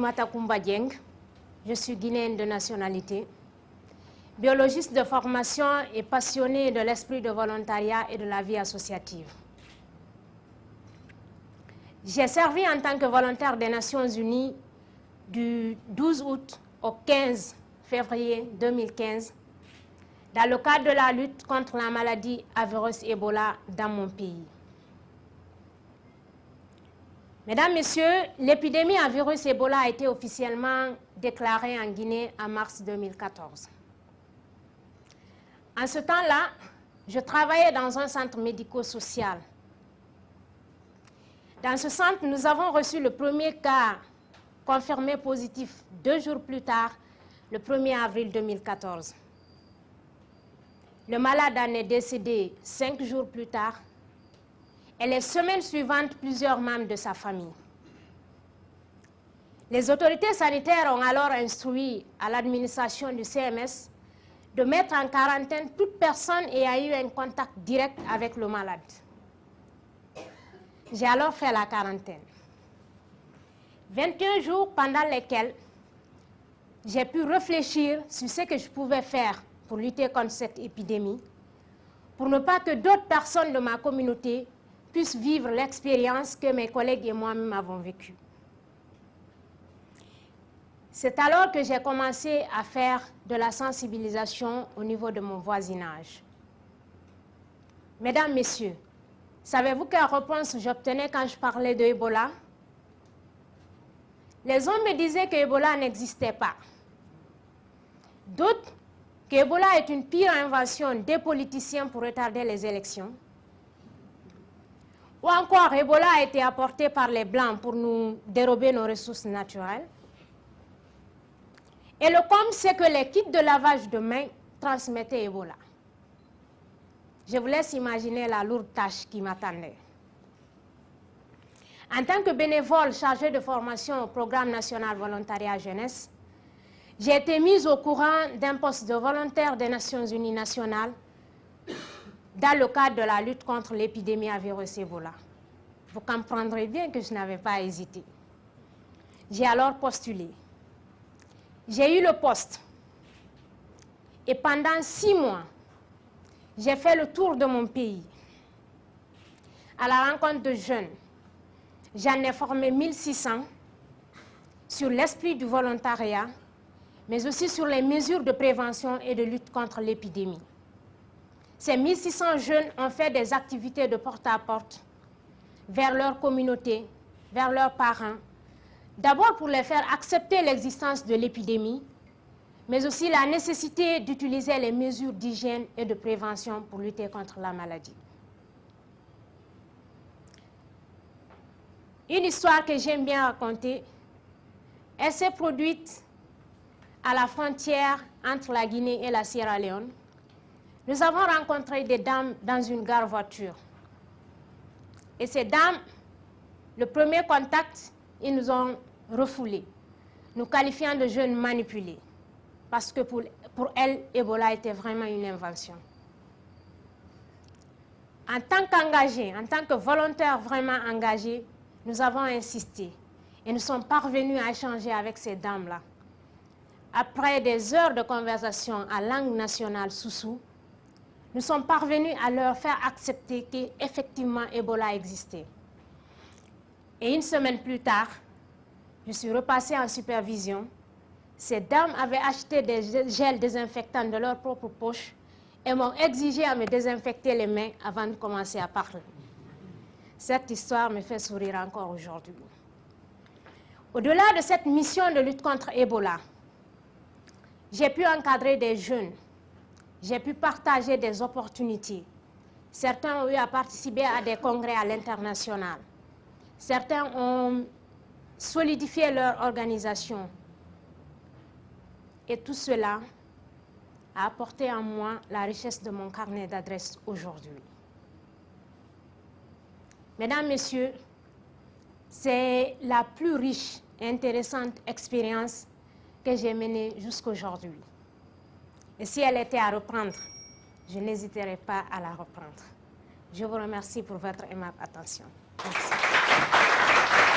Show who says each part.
Speaker 1: Fatoumata Koumba Dieng, je suis guinéenne de nationalité, biologiste de formation et passionnée de l'esprit de volontariat et de la vie associative. J'ai servi en tant que volontaire des Nations Unies du 12 août au 15 février 2015 dans le cadre de la lutte contre la maladie à virus Ebola dans mon pays. Mesdames, Messieurs, l'épidémie à virus Ebola a été officiellement déclarée en Guinée en mars 2014. En ce temps-là, je travaillais dans un centre médico-social. Dans ce centre, nous avons reçu le premier cas confirmé positif 2 jours plus tard, le 1er avril 2014. Le malade en est décédé 5 jours plus tard et les semaines suivantes, plusieurs membres de sa famille. Les autorités sanitaires ont alors instruit à l'administration du CMS de mettre en quarantaine toute personne ayant eu un contact direct avec le malade. J'ai alors fait la quarantaine. 21 jours pendant lesquels j'ai pu réfléchir sur ce que je pouvais faire pour lutter contre cette épidémie, pour ne pas que d'autres personnes de ma communauté puissent vivre l'expérience que mes collègues et moi-même avons vécue. C'est alors que j'ai commencé à faire de la sensibilisation au niveau de mon voisinage. Mesdames, Messieurs, savez-vous quelle réponse j'obtenais quand je parlais de Ebola? Les hommes me disaient que Ebola n'existait pas. D'autres, que Ebola est une pire invention des politiciens pour retarder les élections. Ou encore, Ebola a été apporté par les Blancs pour nous dérober nos ressources naturelles. Et le comble, c'est que les kits de lavage de mains transmettaient Ebola. Je vous laisse imaginer la lourde tâche qui m'attendait. En tant que bénévole chargé de formation au Programme national volontariat jeunesse, j'ai été mise au courant d'un poste de volontaire des Nations Unies nationales dans le cadre de la lutte contre l'épidémie à virus Ebola. Vous comprendrez bien que je n'avais pas hésité. J'ai alors postulé. J'ai eu le poste. Et pendant 6 mois, j'ai fait le tour de mon pays à la rencontre de jeunes. J'en ai formé 1600 sur l'esprit du volontariat, mais aussi sur les mesures de prévention et de lutte contre l'épidémie. Ces 1600 jeunes ont fait des activités de porte-à-porte vers leur communauté, vers leurs parents, d'abord pour les faire accepter l'existence de l'épidémie, mais aussi la nécessité d'utiliser les mesures d'hygiène et de prévention pour lutter contre la maladie. Une histoire que j'aime bien raconter, elle s'est produite à la frontière entre la Guinée et la Sierra Leone. Nous avons rencontré des dames dans une gare voiture. Et ces dames, le premier contact, ils nous ont refoulés, nous qualifiant de jeunes manipulés. Parce que pour elles, Ebola était vraiment une invention. En tant qu'engagés, en tant que volontaires vraiment engagés, nous avons insisté et nous sommes parvenus à échanger avec ces dames-là. Après des heures de conversation en langue nationale soussou, nous sommes parvenus à leur faire accepter qu'effectivement Ebola existait. Et une semaine plus tard, je suis repassée en supervision. Ces dames avaient acheté des gels désinfectants de leur propre poche et m'ont exigé à me désinfecter les mains avant de commencer à parler. Cette histoire me fait sourire encore aujourd'hui. Au-delà de cette mission de lutte contre Ebola, j'ai pu encadrer des jeunes, j'ai pu partager des opportunités. Certains ont eu à participer à des congrès à l'international. Certains ont solidifié leur organisation. Et tout cela a apporté en moi la richesse de mon carnet d'adresses aujourd'hui. Mesdames, Messieurs, c'est la plus riche et intéressante expérience que j'ai menée jusqu'aujourd'hui. Et si elle était à reprendre, je n'hésiterai pas à la reprendre. Je vous remercie pour votre aimable attention. Merci.